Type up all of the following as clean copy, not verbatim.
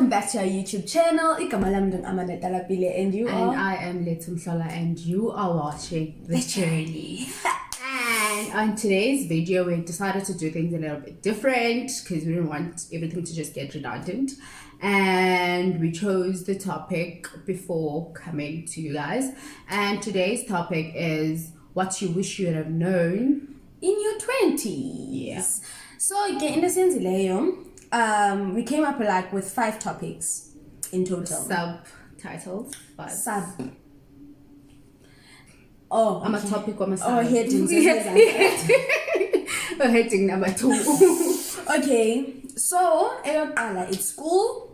welcome back to our YouTube channel. And you are? And I am Letum Shola, and you are watching The Journey. And on today's video, we decided to do things a little bit different because we didn't want everything to just get redundant. And we chose the topic before coming to you guys. And today's topic is what you wish you would have known in your 20s. Yeah. So, in the sense, we came up with 5 topics in total. Subtitles. I'm a topic on myself. Headings. Heading number 2. Okay, so it's school.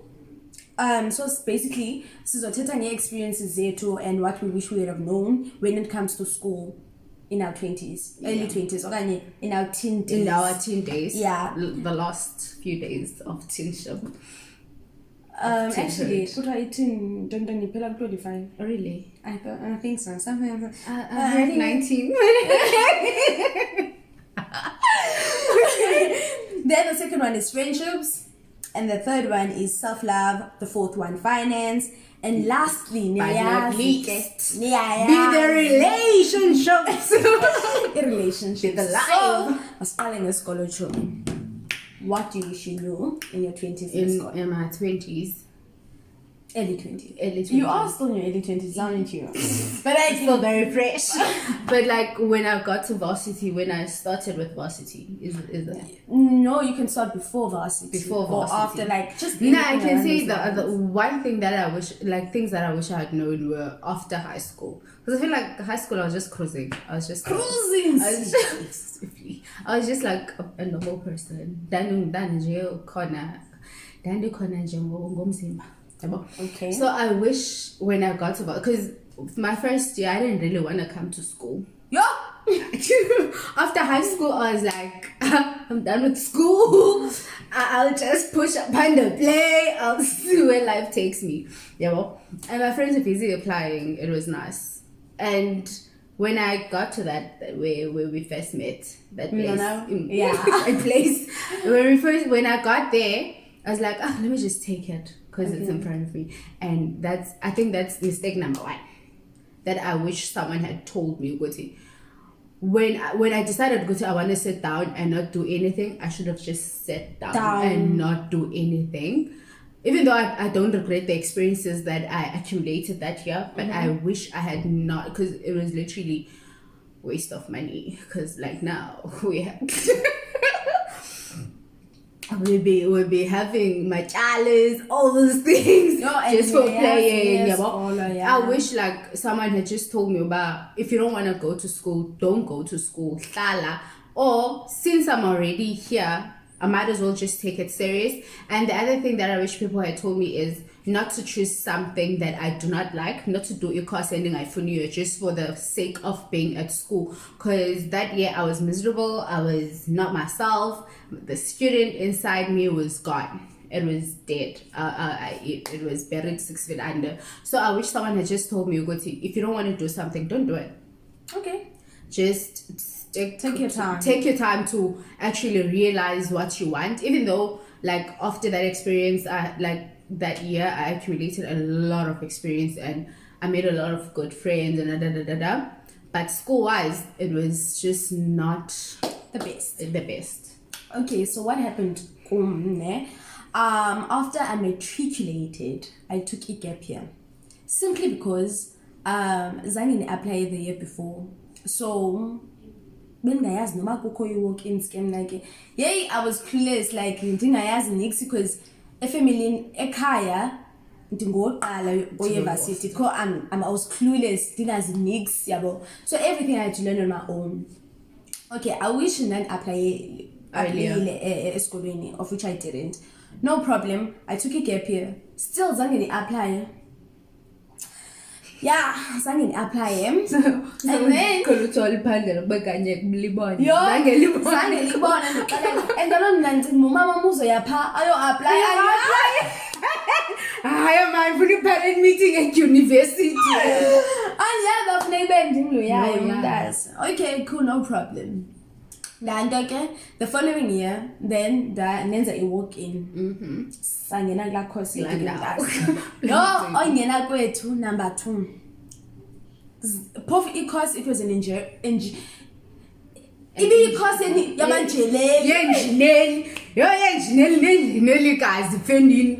So it's basically sizothetha experiences zethu and what we wish we would have known when it comes to school in our 20s, early 20s, or in our teen days. In our teen days. Yeah. The last few days of teenship. Actually, don't you pull up 25? Oh, really? I think so. Something. I heard 19. Then the second one is friendships, and the third one is self-love. The fourth one, finance, and lastly, but not least, be the relationships. The relationship. The life. So, what do you wish you knew in your 20s? In my 20s. Early 20s. Early 20s. You are still in your early 20s, aren't you? But I feel very fresh. But when I got to varsity, when I started with varsity, is that? No, you can start before varsity. Before varsity. Or after, just... No, I can say the one thing that I wish, things that I wish I had known were after high school. Because I feel like high school, I was just cruising. I was just cruising. I was just like a normal person. Okay. So I wish when I got to, because my first year I didn't really want to come to school. Yeah. After high school, I was like, I'm done with school. I'll just push up and play. I'll see where life takes me. Yeah. And my friends were busy applying. It was nice. And when I got to that where we first met, that place, that place, when I got there, I was like, let me just take it because it's in front of me. And I think that's mistake number 1 that I wish someone had told me. When I decided I want to sit down and not do anything, I should have just sat down and not do anything. Even though I don't regret the experiences that I accumulated that year, but I wish I had not, because it was literally waste of money. Because now we have we'll be having machalas, all those things, just for playing. I wish someone had just told me about, if you don't want to go to school, don't go to school. Or since I'm already here, I might as well just take it serious. And the other thing that I wish people had told me is not to choose something that I do not like, not to do course ending just for the sake of being at school. Because that year I was miserable, I was not myself. The student inside me was gone. It was dead. It was buried 6 feet under. So I wish someone had just told me, if you don't want to do something, don't do it. Okay. Just take your time. Take your time to actually realize what you want. Even though, after that experience, that year, I accumulated a lot of experience and I made a lot of good friends and But school-wise, it was just not the best. Okay, so what happened? After I matriculated, I took a gap year. Simply because Zangini applied the year before. So when I asked noma kukho i-walk-in scam I was clueless, ndingayazi nix because efamilini ekhaya ndingoqala oyevasithi because I was clueless, ndingazi nix yabo. So everything I had to learn on my own. Okay, I wish I apply esikolweni, of which I didn't. No problem. I took a gap year. Still zange apply. Yeah, zange apply him. And then and then mama muzo yapha ayo apply. I am my fully parent meeting at university. Okay, cool, no problem. Lanto ke the following year then nenza i-walk-in. Sangena kulaa course no ongena kwethu number 2 phofu i-course it was an ibi-course yamanjeleli yenjineli guys defending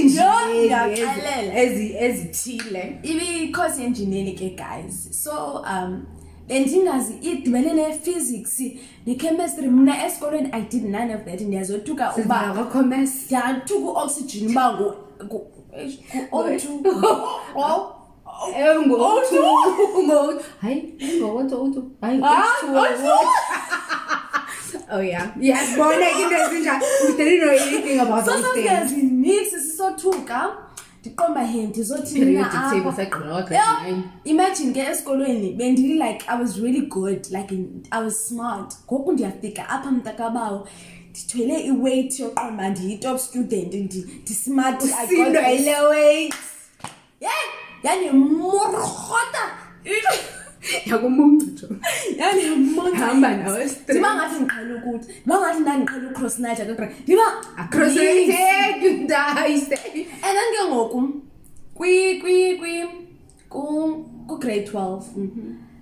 ndiyaqalela ezithile ibi-course yenjineli ke guys so bendingazi idibene ne-physics ne-chemistry mna esikolweni I did none of that ndiyazothuka uba ndiyathuka u-oxygen uba Oh yeah. Yes, but we didn't know anything about those things. So mix sisothuka ndiqomba he ndizothini imagine ke esikolweni bendili like I was really good like I was smart ngoku ndiyafika apha mntakabawo ndithwele i-weight yoqomba ndiyi-top student ndi-smart I got ile weight yanimurhota yakumuncutsho hamba nawe ndiba ngathi ndiqhela ukuthi ndiba ngathi ndandiqhela ucross night ndiba across night ndayise and then ke ngoku ku-grade 12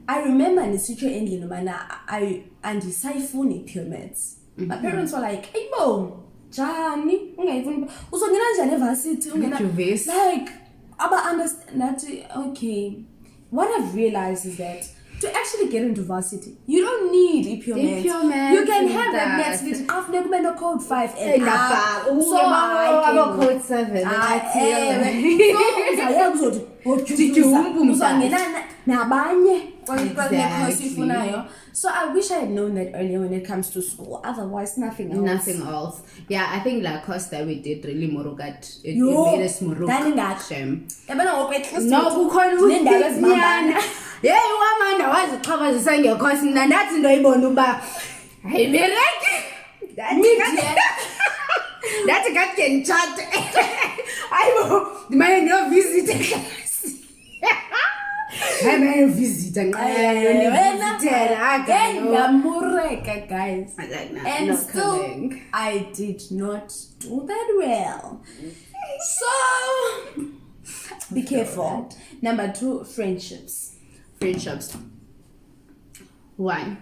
I remember nisitsho endlini ubana andisayifuni i-pyramids. My parents were like eybo njani ungayifuni uzongena njani evarsity ungena like aba understand that okay. What I've realized is that to actually get into varsity, you don't need e-pure You can have that next little after no code 5 and so I go code 7 So I wish I had known that earlier when it comes to school. Otherwise, nothing else. Yeah, I think that course that we did really morugat. It made us morugat. Shame. Yeah, you are man. I was covered the same your course, and that's in the Ibonuba. Hey, that's a cat can chat. I will demand your visit. I'm a visitor. Guys. And still, I did not do that well. So, be careful. Number 2, friendships. One,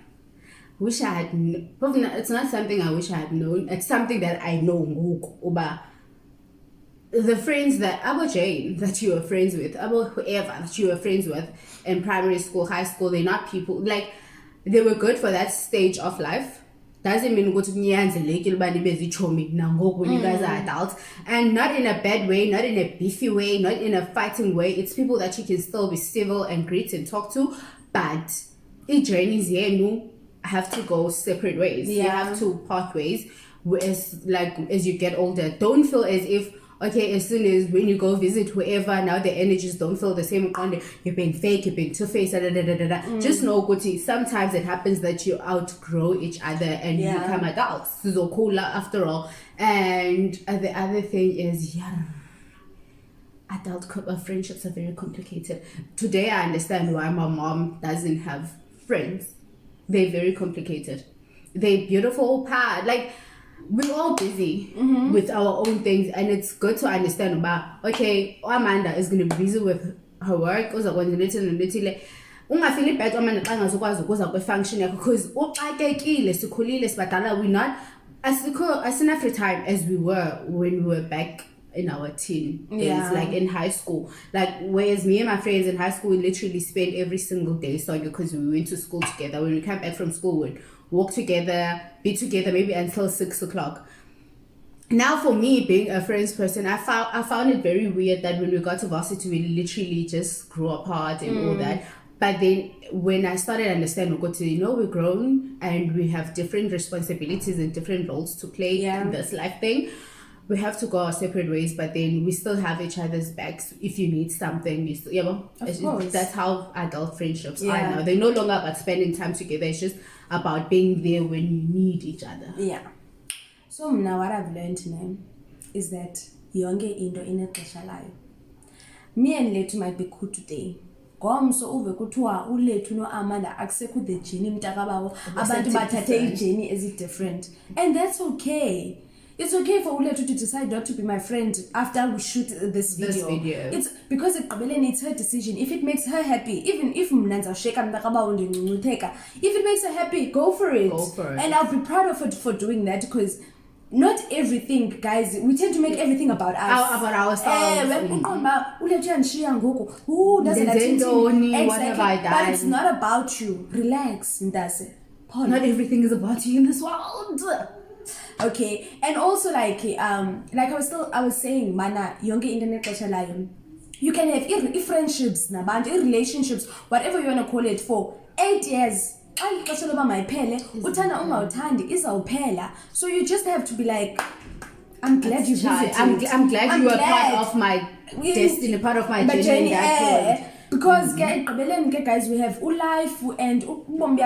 wish I had. It's not something I wish I had known. It's something that I know. The friends that Abo Jane that you were friends with, Abo whoever that you were friends with in primary school, high school, they're not people like they were good for that stage of life. Doesn't mean go to Nyanza Lake when you guys are adults, and not in a bad way, not in a beefy way, not in a fighting way. It's people that you can still be civil and greet and talk to, but it journeys here no have to go separate ways. You have to part ways as you get older. Don't feel as if okay, as soon as when you go visit whoever, now the energies don't feel the same. You're being fake, you're being two-faced, Just know, Guti, sometimes it happens that you outgrow each other and you become adults. So cool after all. And the other thing is, adult friendships are very complicated. Today, I understand why my mom doesn't have friends. They're very complicated. They're beautiful part. Like, we're all busy with our own things, and it's good to understand about okay, Amanda is going to be busy with her work ungafili bad Amanda xa ngazokwazi ukuza kwe-function yakho because uxakekile sikhulile sibadala we're not as enough free time as we were when we were back in our teen days, like in high school. Like whereas me and my friends in high school we literally spent every single day so because we went to school together. When we came back from school we'd walk together, be together maybe until 6 o'clock. Now for me, being a friends person, I found it very weird that when we got to varsity, we literally just grew apart and all that. But then when I started understanding, we're grown and we have different responsibilities and different roles to play in this life thing. We have to go our separate ways, but then we still have each other's backs. If you need something, that's how adult friendships are now. They're no longer about spending time together. It's just about being there when you need each other. Yeah. So now what I've learned now is that yonke into inexesha layo. Me and Letu might be cool today, ngomso uve kuthiwa uLethu noAmanda akusekho the journey mntakabawo abantu bathathe ijourney as different, and that's okay. It's okay for Ulethu to decide not to be my friend after we shoot this video. It's because it's her decision. If it makes her happy, even if if it makes her happy, go for it. And I'll be proud of her for doing that, because not everything, guys, we tend to make everything about us. About ourselves. But it's not about you. Relax, Ndase. Not everything is about you in this world. Okay, and also like I was saying, mana yonke internet xesha layo, you can have friendships nabantu, relationships, whatever you want to call it, for 8 years. Xa ixesha loba mayiphele, uthanda ungawuthandi izawuphela. So you just have to be like, I'm glad you visited. I'm glad you were part of my destiny, part of my journey. Because guys, we have life and umhlambi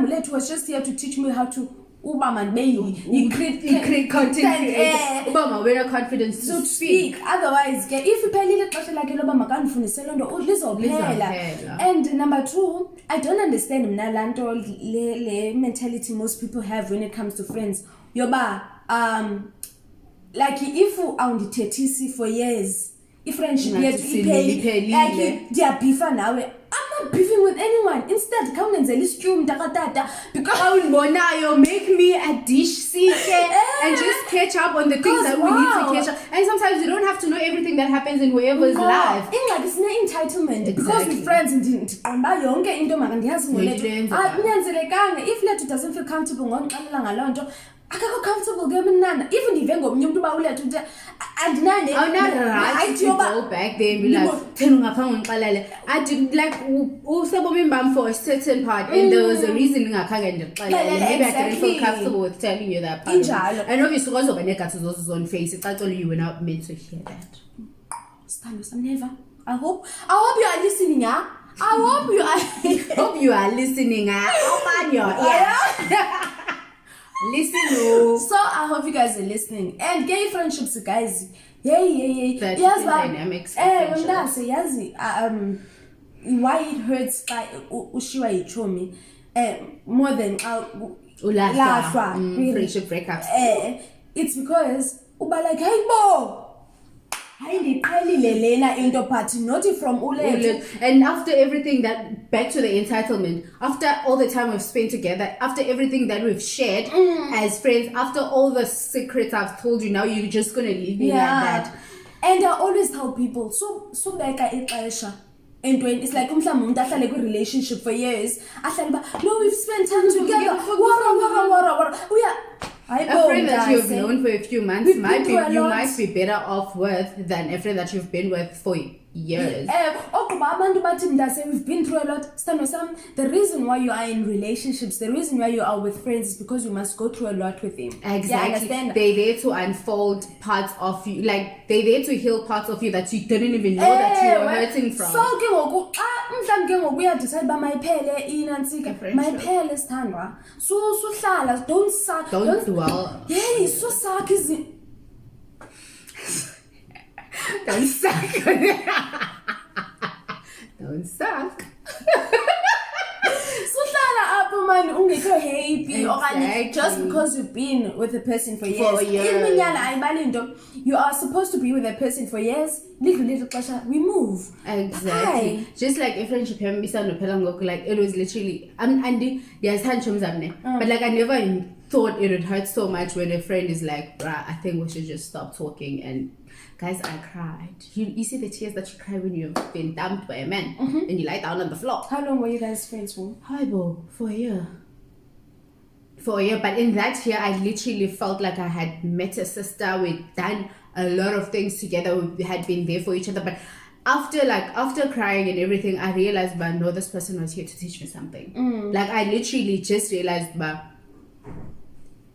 lethu was just here to teach me how to create content, confidence so to speak. Otherwise, if you pay little like and number 2, I don't understand le mentality most people have when it comes to friends. Yoba, like if you are on the TTC for years, if friendship yet like they are beefing now. I'm not beefing with anyone. Instead, come and say, because I will make me a dish and just catch up on the things that we need to catch up. And sometimes you don't have to know everything that happens in whoever's life. It's no entitlement. Exactly. Because with friends, if Lethu doesn't feel comfortable, comfortable even if and I'm not right to go back there and be like, I did like for a certain part, and there was a reason I can't get maybe I didn't feel comfortable with telling you that part. And obviously also when I got to those on face, it's actually you were not meant to hear that. I'm never. I hope you are listening, I hope you are listening. Open your ear. Listen. So I hope you guys are listening. And gay friendships, guys. That dynamics. Why it hurts by ushiwa ichomi more than friendship breakups. It's because uba like, hey bo, not from Ulethu. And after everything that, back to the entitlement, after all the time we've spent together, after everything that we've shared as friends, after all the secrets I've told you, now you're just gonna leave me like that. And I always tell people, so like and when it's like a relationship for years, no, we've spent time together. We are a friend that you've known for a few months you might be better off with than a friend that you've been with for years. We've been through a lot. The reason why you are in relationships, the reason why you are with friends is because you must go through a lot with them. Exactly. They're there to unfold parts of you, like they're there to heal parts of you that you didn't even know that you were hurting from. So we have decided by my pele standwa. So hlala, don't suck. Don't dwell. Yeah, so suck is it. Don't suck. Don't suck. Happy just because you've been with a person for years. You are supposed to be with a person for years. Little pressure, we move. Exactly. Bye. Just like a friendship, like it was literally but like I never thought it would hurt so much when a friend is like, bruh, I think we should just stop talking. And guys, I cried. You see the tears that you cry when you've been dumped by a man and you lie down on the floor. How long were you guys friends for? Hi, Bo. For a year. But in that year, I literally felt like I had met a sister. We'd done a lot of things together. We had been there for each other. But after crying and everything, I realized, but no, this person was here to teach me something. Like I literally just realized, but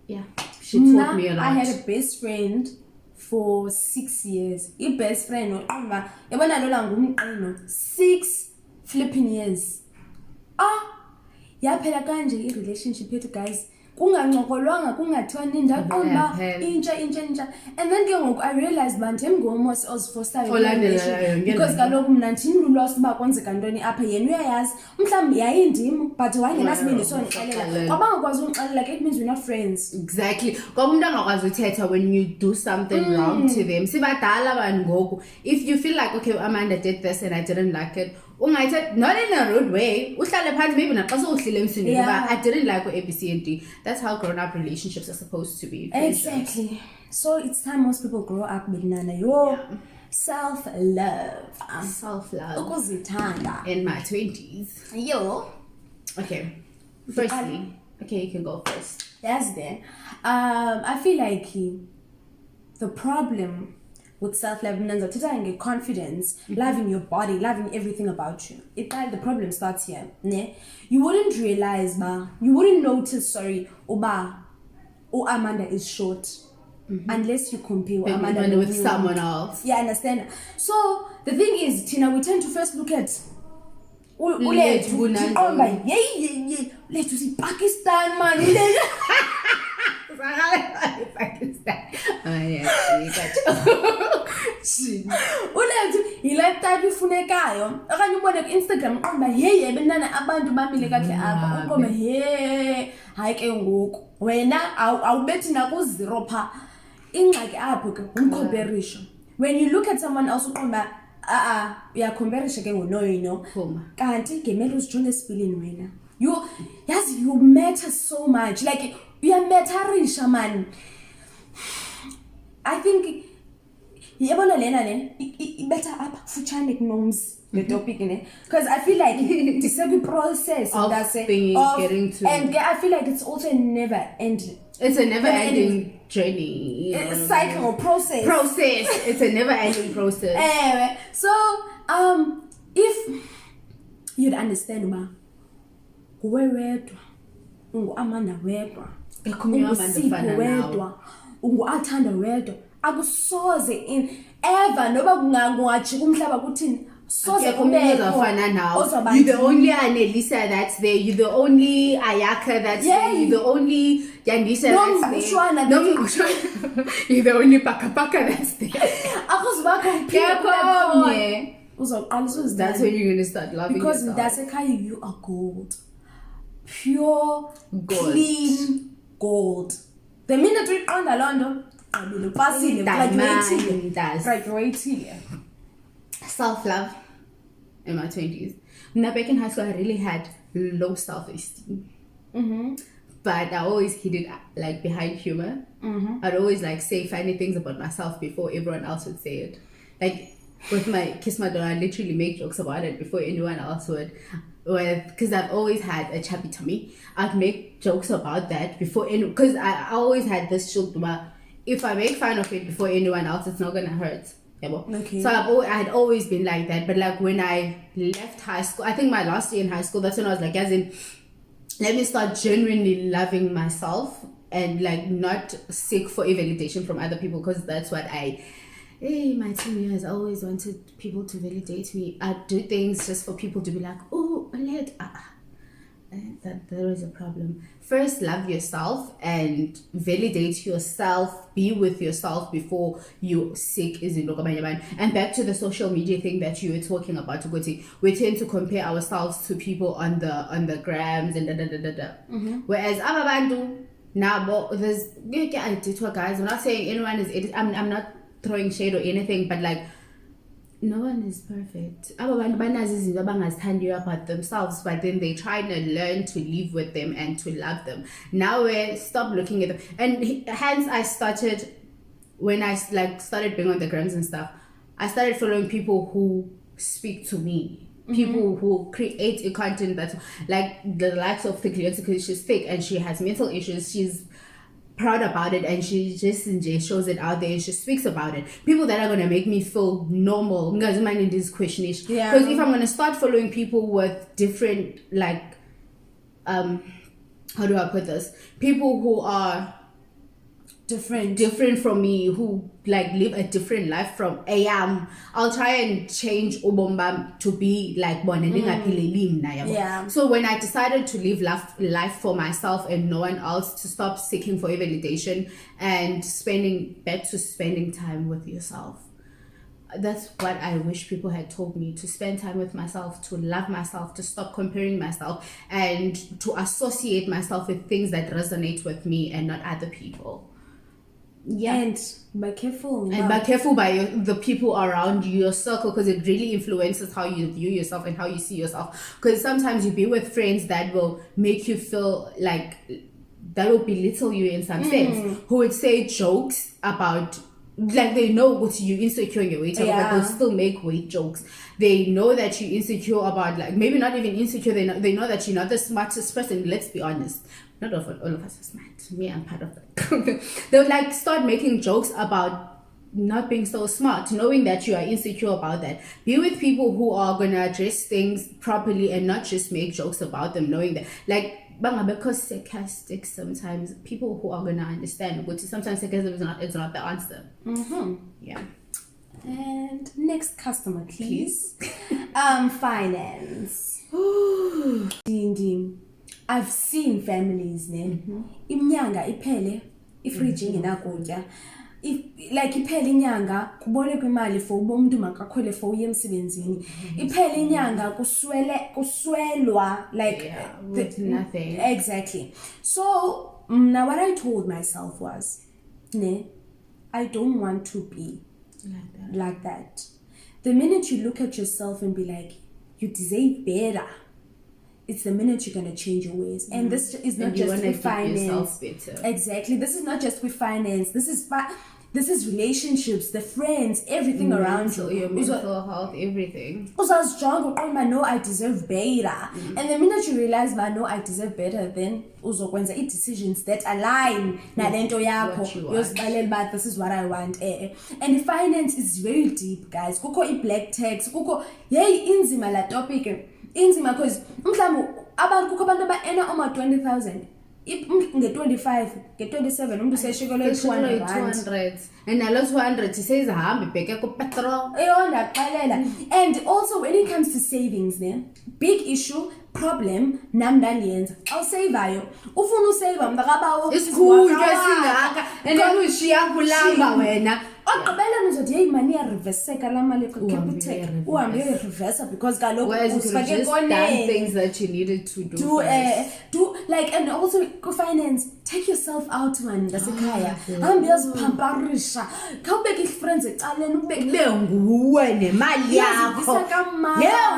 yeah, she taught me a lot. I had a best friend for 6 years. Your best friend, 6 flipping years. Yeah, phela kanje relationship yethu, guys. kungancokolwanga kungathiwani ndaqonda Phela. intsha and then ke ngoku I realized uba ndim ngomos ozifostayo Olandelayo, because kaloku mna ndinululost uba kwenzeka ntoni apha yena uyayazi mhlawumbi yayindim but wayengenasibindi sondixelela kwabangakwazi undixelela ke it means we're not friends. Exactly. Ngoba umuntu angakwazi uthetha when you do something wrong to them. Sibadala abantu ngoku. If you feel like, okay, Amanda did this and I didn't like it, ungayithetha not in a rude way. Uhlale phansi maybe naxa sowuhlile emsini ngoba I didn't like A, B, C and D. That's how grown-up relationships are supposed to be. Exactly. So it's time most people grow up with nana self-love. Self-love. Ukuzithanda. In my 20s. Yo. Okay. Firstly, okay, you can go first. Yes, then. I feel like the problem with self-love and confidence, loving your body, loving everything about you. The problem starts here. Ne? You wouldn't realize, you wouldn't notice, Amanda is short. Unless you compare Amanda with someone else. Yeah, understand. So the thing is, Tina, we tend to first look at let's see Pakistan, man. Pakistan. Yiletype ifunekayo okanye ubone ku-Instagram uqomba hey bentana abantu bamile kahle apha uqomba hey hayi ke ngoku wena awubethi naku-0 pha ingxaki apho ke ngumcomparison. When you look at someone else uqomba uyacomparison ke ngono kanti ngemele uzijonge esipilini wena you matter so much, like uyamatarisha man. I think yabona lena better up futshane kunomzi the topic ne, because I feel like it's a process of getting to, and I feel like it's also never ending. It's a never ending journey, cycle process. It's a never ending process. Anyway, so if you'd understand uba nguwe wedwa ungu-Amanda wedwa ungusipho wedwa ungu-Athanda wedwa akusoze ever noba kungajika umhlaba kuthini soze kubefana nawe. You're the only Annelisa that's there, you're the only Ayaka that's there, you're the only Yandisa that's there, you're the only Paka that's there. That's when you're gonna start loving because yourself. That's a kind you are gold, pure gold. Clean gold. The minute we on the London graduating. Self-love in my 20s. Now back in high school I really had low self-esteem. But I always hid it like behind humor. I'd always like say funny things about myself before everyone else would say it. Like with my Kiss My Door, I literally make jokes about it before anyone else would. Because I've always had a chubby tummy, I'd make jokes about that before because I always had this shield about if I make fun of it before anyone else, it's not gonna hurt. Okay. So I had always been like that. But like when I left high school, I think my last year in high school, that's when I was like, as in, let me start genuinely loving myself and like not seek for a validation from other people, because that's what my 2 years, I always wanted people to validate me. I'd do things just for people to be like, oh, that there is a problem. First, love yourself and validate yourself. Be with yourself before you seek izinto. And back to the social media thing that you were talking about, we tend to compare ourselves to people on the grams and Whereas abantu now, there's guys. I'm not saying anyone is. I'm not throwing shade or anything, but like, no one is perfect. Abantu banazi about themselves, but then they try to learn to live with them and to love them. Now we stop looking at them, and hence I started, when I like started being on the grams and stuff, I started following people who speak to me, people who create a content that, like the likes of Thick, because she's thick and she has mental issues, she's proud about it, and she just shows it out there and she speaks about it. People that are going to make me feel normal, because mind in this questionish. Because if I'm going to start following people with different, like, how do I put this, people who are different from me, who like live a different life from I am. I'll try and change ubombam to be like Yeah. So when I decided to live life for myself and no one else, to stop seeking for validation and back to spending time with yourself. That's what I wish people had told me, to spend time with myself, to love myself, to stop comparing myself, and to associate myself with things that resonate with me and not other people. Yeah. And be careful. And be careful by the people around you, your circle, because it really influences how you view yourself and how you see yourself. Because sometimes you be with friends that will make you feel like, that will belittle you in some sense, who would say jokes about, like, they know what you're insecure in your weight, but they'll still make weight jokes. They know that you're insecure about, like, maybe not even insecure, they know that you're not the smartest person. Let's be honest, not all of us are smart. Me, I'm part of that. They'll like start making jokes about not being so smart, knowing that you are insecure about that. Be with people who are gonna address things properly and not just make jokes about them, knowing that, like, because sarcastic sometimes, people who are gonna understand, but sometimes sarcasm is not the answer. Yeah. And next customer, please. Finance. Ding. I've seen families imnyanga iphele ifridge ingenakutya. Like iphele inyanga kubolekwe imali for umuntu makakhwele for uye emsebenzini. Iphele inyanga kuswelwa like with nothing. Exactly. So now what I told myself was, I don't want to be like that. The minute you look at yourself and be like, you deserve better, it's the minute you're going to change your ways. And this is not just with finance. Exactly. This is not just with finance. This is relationships, the friends, everything around you. Your mental health, everything. Also, I was strong. I know I deserve better. And the minute you realize, I know I deserve better, then also when the decisions that align, this is what I want. And finance is very deep, guys. Kuko black text. Kuko yay inzima la topic. Inzima because abantu kukho abantu aba-earna oma 20,000 nge-25 nge-27 umuntu seshikele 200 and nalo 200 says ahambe ibheke kupetrol ndaqalela. And also when it comes to savings, big issue problem nami ndandiyenza awuseyivayo ufuna useva mntakabawo isikhulu esingaka and then uyishiya kulamba wena ogqibeleni uzothi yeyi mani iyareverseka laa mali Capitec uhambe uyoyireversa because kaloku usifake done things that you needed to do like. And also finance, take yourself out man ngasekhaya hambe uyaziphamparisha khawubeke i-friends ecaleni ubeke nguwe nemali yakho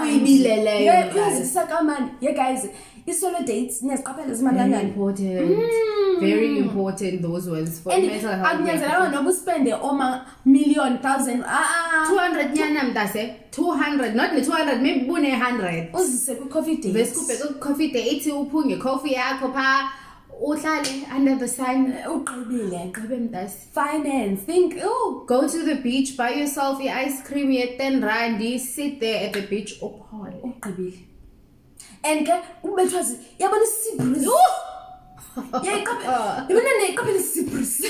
uyibileleyo uyazivisa kamani. Yeah guys, i-solo dates niyaziqaphela zimali kangani? Very important, those ones for mental health. Akunyanzelanga noba uspende oma million thousand 200 nyana mntase 200 not ne 200 maybe bune 100 uzise ku-coffee date. Vesikubhe ku-coffee date uphunge coffee yakho pha uhlale under the sun uqibile qibe mntase. Finance, think go to the beach, buy yourself i-ice cream ye-10 sit there at the beach uphole uqibile. And ke ubethwa yabona isibris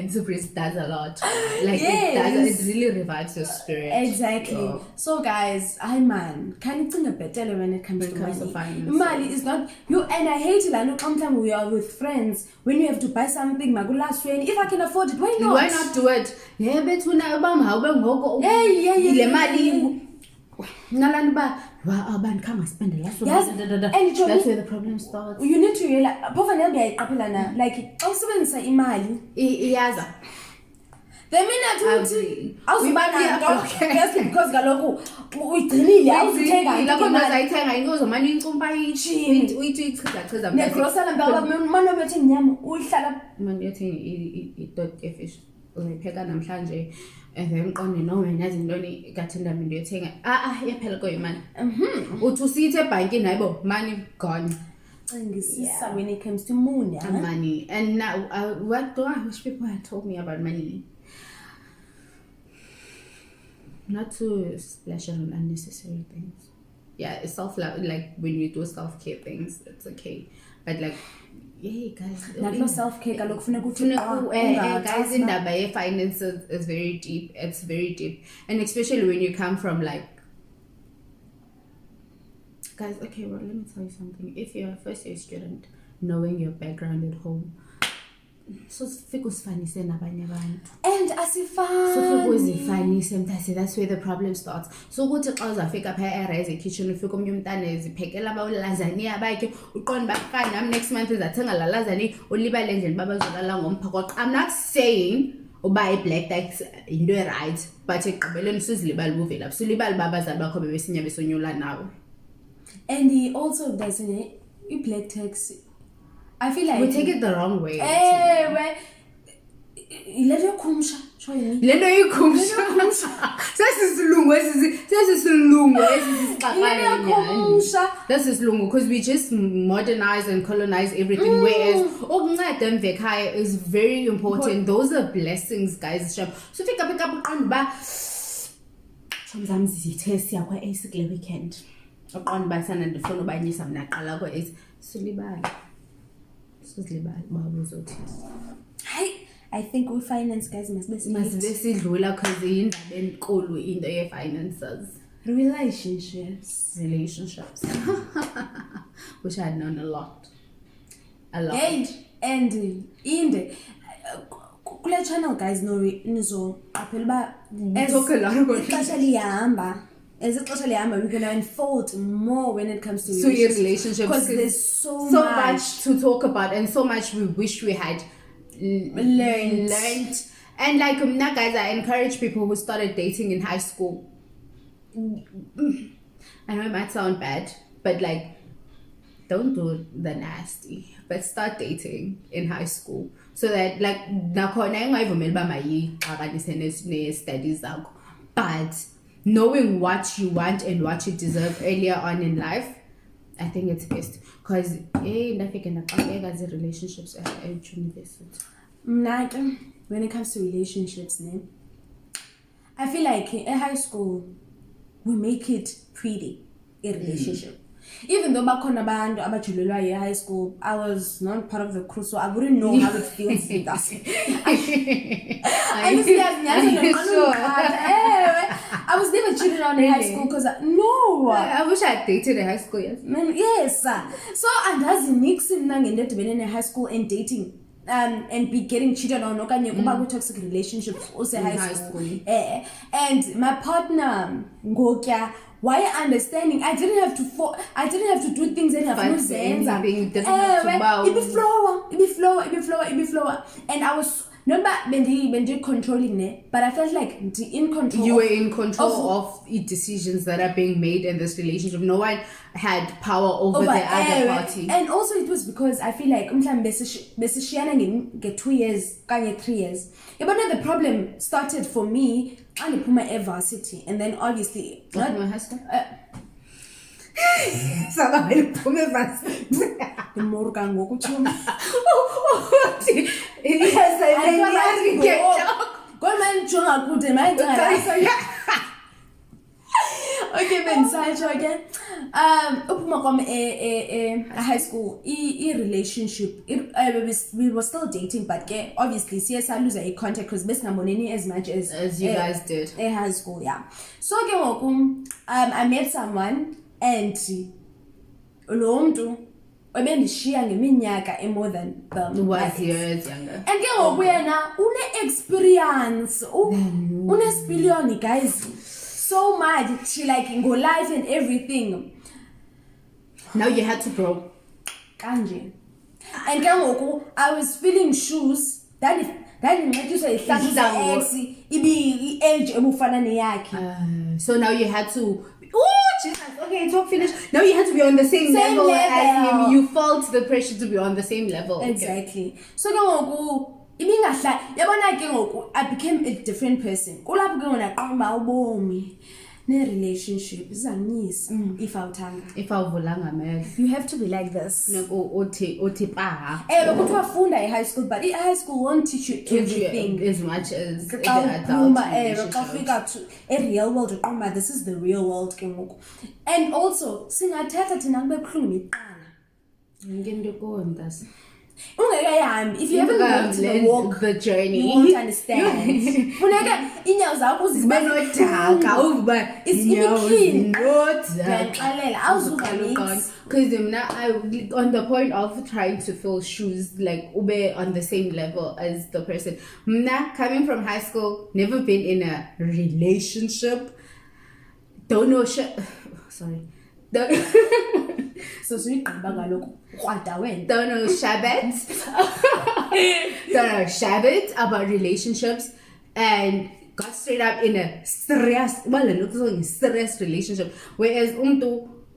Cypress does a lot. Like it really revives your spirit. Exactly. So guys, man, can you think better when it comes to money? Money is not you, and I hate it. I know sometimes we are with friends when you have to buy something. If I can afford it, why not? Why not do it? Yeah, but when I spend a lot. Yes, and that's where the problem starts. You need to realize, like, imali. Iyaza. The minute yes, because kaloku uyigcinile awuzithenga uzayithenga ingozo manje incumpa uyichiza negrosala mntaka bethe nyama uyihlala manje yothenga i-dot fish uyipheka namhlanje and then qonde noma yazi intoni kathenda mina yothenga yaphela koyimali uthi usithe ebhankini hayibo money gone. When it comes to money. And now what do I wish people had told me about money? Not to splash on unnecessary things. Yeah, it's self-love. Like when you do self-care things, it's okay. But like Hey guys, Nakho self-care kaloku funeka uthi guys, indaba ye-finance is very deep. It's very deep. And especially when you come from like, guys, okay, well, let me tell you something. If you're a first year student, knowing your background at home, so fika usifanise nabanye abantu. And asifani. So fika uzifanise mntase, that's where the problem starts. So ukuthi xa uzafika phaya e-rise kitchen ufika omnye umntana eziphekela lasagna bakhe uqonda bafana nami next month izathenga la lasagna ulibale endlini babazolala ngomphakoqa. I'm not saying uba i-black tax into right, but ekugqibeleni usizilibala ubuvela usulibala babazali bakho bebesinya besonyola nawe. And he also does black tax. I feel like we take it the wrong way. Lento yokhumsha, show me. Lento yokhumsha. Sesisilungu esisixakana. This is lungu because we just modernize and colonize everything. Whereas okunceda emvekhaya is very important. Those are blessings, guys. So pick up uqonda ba chomzami zithe siya kwa AC kule weekend. Uqonda ba sana ndifuna ubanyisa mina qala kwa AC. Sulibala. I think we finance guys must be sidlula because indaba enkulu into ye-finances. Relationships. Which I had known a lot. And in kule channel guys nizo qaphela ba talk a lot about ixesha lihamba. As ixesha lihamba, we're gonna unfold more when it comes to relationships because there's so much to talk about and so much we wish we had learned. And like now guys, I encourage people who started dating in high school. I know it might sound bad, but like don't do the nasty, but start dating in high school so that like nakhona engayivumeli ba mayiqakanise ne-studies zakho, but knowing what you want and what you deserve earlier on in life, I think it's best. Because relationships at university. When it comes to relationships, I feel like in high school, we make it pretty, a relationship. Even though bakhona abantu abajulelwa high school, I was not part of the crew, so I wouldn't know how it feels with us. I was never cheated on in high school because I wish I had dated in high school. Yes. So I doesn't mix in high school and dating. And be getting cheated on okanye toxic relationships also high school. And my partner ngokya why understanding I didn't have to do things that have no sense. It be flower. And I was remember when controlling it, but I felt like in control. You were in control of the decisions that are being made in this relationship. No one had power over the other party. And also it was because I feel like get 2 years, 3 years. Yeah, but then the problem started for me and my varsity, and then obviously not my husband. Okay, then so again. High school, relationship. We were still dating, but obviously, CSI lose a contact because best as much as you guys did. High school, yeah. So again, I met someone and ebendishiya ngeminyaka more than was years younger. And ke ngoku yena une experience, une spillion guys, so much. She like go life and everything. Now you had to grow. Kanje. And ke ngoku I was feeling shoes that ngincediswa ihlanza ex ibi age ebufana neyakhe. So now you had to Jesus. Okay, talk finished. Now you had to be on the same level as him. You felt the pressure to be on the same level. Exactly. So ke ngoku ibingahla yabona ke ngoku I became a different person. Kulapho ke ngona qamba ubomi ne relationship izangisa if awuvulanga amehlo. You have to be like this. Othi paha. Ukuthi wafunda high school, but high school won't teach you everything as much as the adult. A real world uqamba this is the real world ke ngoku. And also singathatha thina kube buhlungu iqala. Ngento kontas. If you haven't walked the walk, the journey, you won't understand. Because on the point of trying to fill shoes, like ube on the same level as the person. Coming from high school, never been in a relationship. Don't know shit. Sorry. Don't know Shabbat. Don't know Shabbat about relationships, and got straight up in a serious relationship. Whereas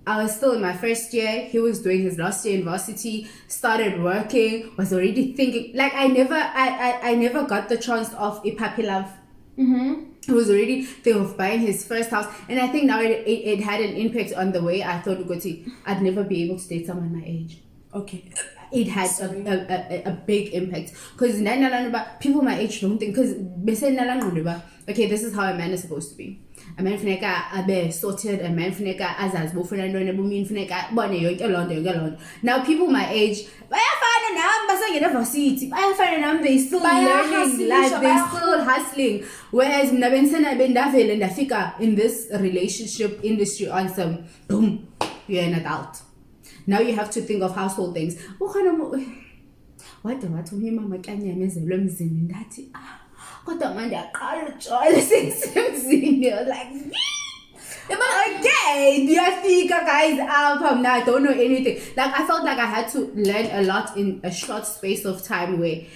I was still in my first year, he was doing his last year in varsity, started working, was already thinking, like I never got the chance of a puppy love. He was already thinking of buying his first house, and I think now it had an impact on the way I thought I'd never be able to date someone my age. Okay. It had a big impact, because people my age don't think, because okay, this is how a man is supposed to be. A man funeka abe sorted, a man funeka azaz bofuna ntoni ebomini funeka bone yonke loo nto. Now people my age bayafana nami basangena varsity, bayafana nami, they still learning life, they still hustling, whereas mna bendavele ndafika in this relationship industry on some boom, you're an adult. Now you have to think of household things. What do mama kanyamezelwe emzini ndathi kodwa manje aqala ujole sesemzini, like okay, ndiyafika guys apha mna, I don't know anything. Like I felt like I had to learn a lot in a short space of time, where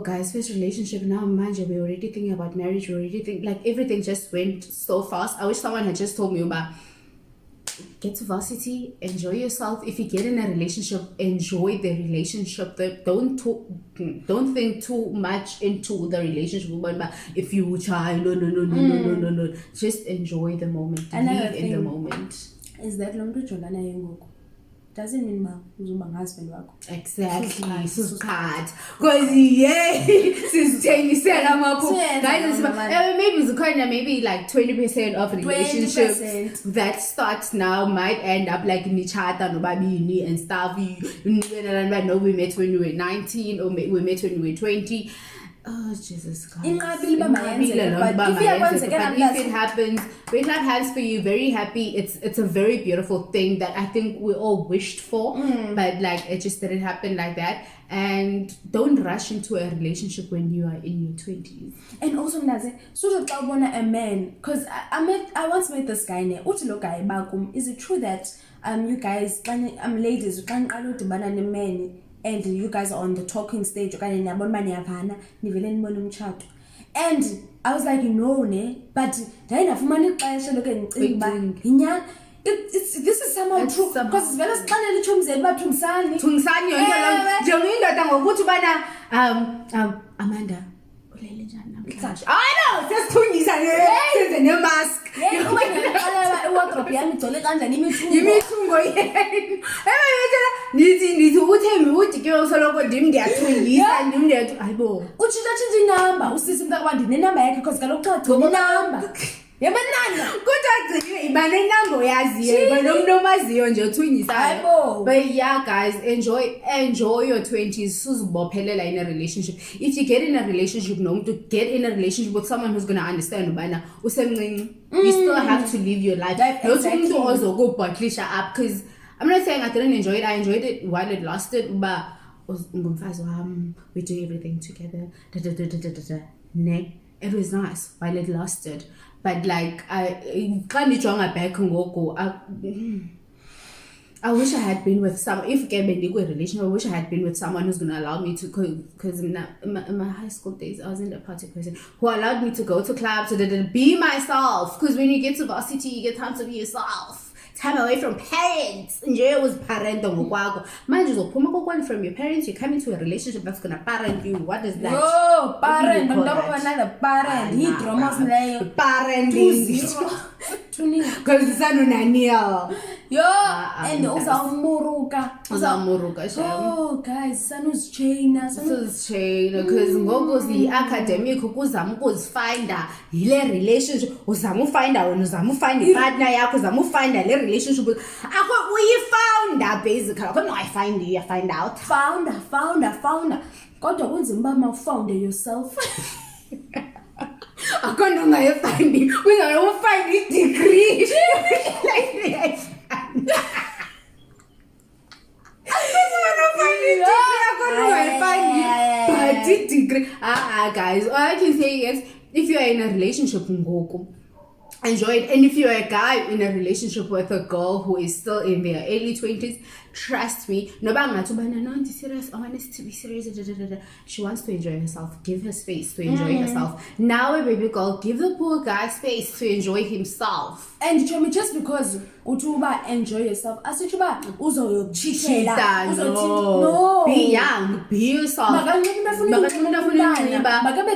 guys, first relationship, now manje we're already thinking about marriage, we're already thinking, like everything just went so fast. I wish someone had just told me about get to varsity, enjoy yourself. If you get in a relationship, enjoy the relationship. Don't think too much into the relationship. If you child, no. Just enjoy the moment. Live in the moment. Is that long to Jolana Yengoku? Doesn't mean my husband wako. Exactly. So hard. Because since 10 you said I'm up. Guys, maybe like 20% of relationships 20%. That starts now might end up like nichata no baby and stuff. You know we met when we were 19, or we met when we were 20. Oh Jesus Christ. But if it happens, we clap hands for you. Very happy. It's a very beautiful thing that I think we all wished for, but like it just didn't happen like that. And don't rush into a relationship when you are in your 20s. And also Nazi, so that I want a man, because I once met this guy named Utilokai Bakum. Is it true that you guys ladies can't go to banana men? And you guys are on the talking stage, and I was like, no, but this is somehow true, because it's very Amanda. I know, just Tunisa, a new mask. But yeah, guys, enjoy your 20s. In a relationship. If you get in a relationship, get in a relationship with someone who's gonna understand. You still have to live your life. Exactly. Not also go butlish up, because I'm not saying I didn't enjoy it. I enjoyed it while it lasted, but we're doing everything together. It was nice while it lasted. But like I can't back and go. I wish I had been with someone. If I get in a relationship, I wish I had been with someone who's gonna allow me to, because in my high school days, I wasn't a party person, who allowed me to go to clubs, to be myself. Because when you get to varsity, you get time to be yourself. Time away from parents. And it was parent mind you, from your parents, you come into a relationship that's gonna parent you. What is that? Oh, parent, on top of another parent. He dramas parenting. Because the son of Daniel. Yo, Ah, and guys. uzawumuruka. Uzamuruka, shem. Oh, guys, sanuzitshayina. Sizitshayina because ngoku ziyi-academic ukuzama ukuzifinda yile relationship uzama ufinda wena uzama ufinda ipartner yakho uzama ufinda le relationship akho uyifounda basically akho nongayifindi find out Founder. Kodwa kunzima uba mawufounde yourself. akho nongayifindi uzama ufind i-degree degree. Guys, all I can say is if you are in a relationship ngoku, enjoy it. And if you're a guy in a relationship with a girl who is still in their early 20s, trust me, no, serious, I want us to be serious. She wants to enjoy herself. Give her space to enjoy herself. Now, baby girl, give the poor guy space to enjoy himself. And just because utuba enjoy yourself, asitshuba uzoyochithela, no. Be young, be yourself. Makabe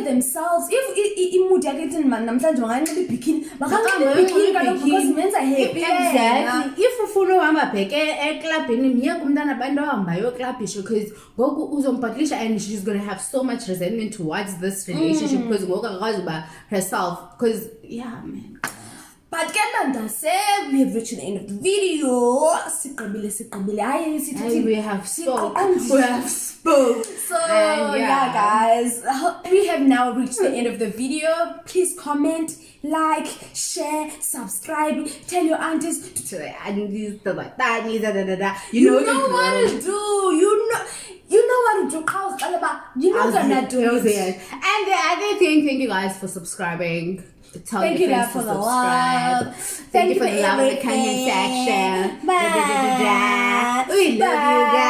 themselves. If mood yakhe ithi namhlanje wanganxiba ibikini, because menza happy. Exactly. If ufuna uhamba bheke eklabhini miyeke umntana abantu ahambayo eklabhisho because ngoku uzombhadlisha and she's going to have so much resentment towards this relationship because ngoku akakwazi uba herself because yeah man. But we have reached the end of the video. We have spoke. So yeah guys, we have now reached the end of the video. Please comment, like, share, subscribe, tell your aunties to the aunties, you know what to do. You know what to do. You know gonna do it. And the other thing, thank you guys for subscribing. Thank you guys for the love. Thank you for the love in the comment section. Bye. We love you guys.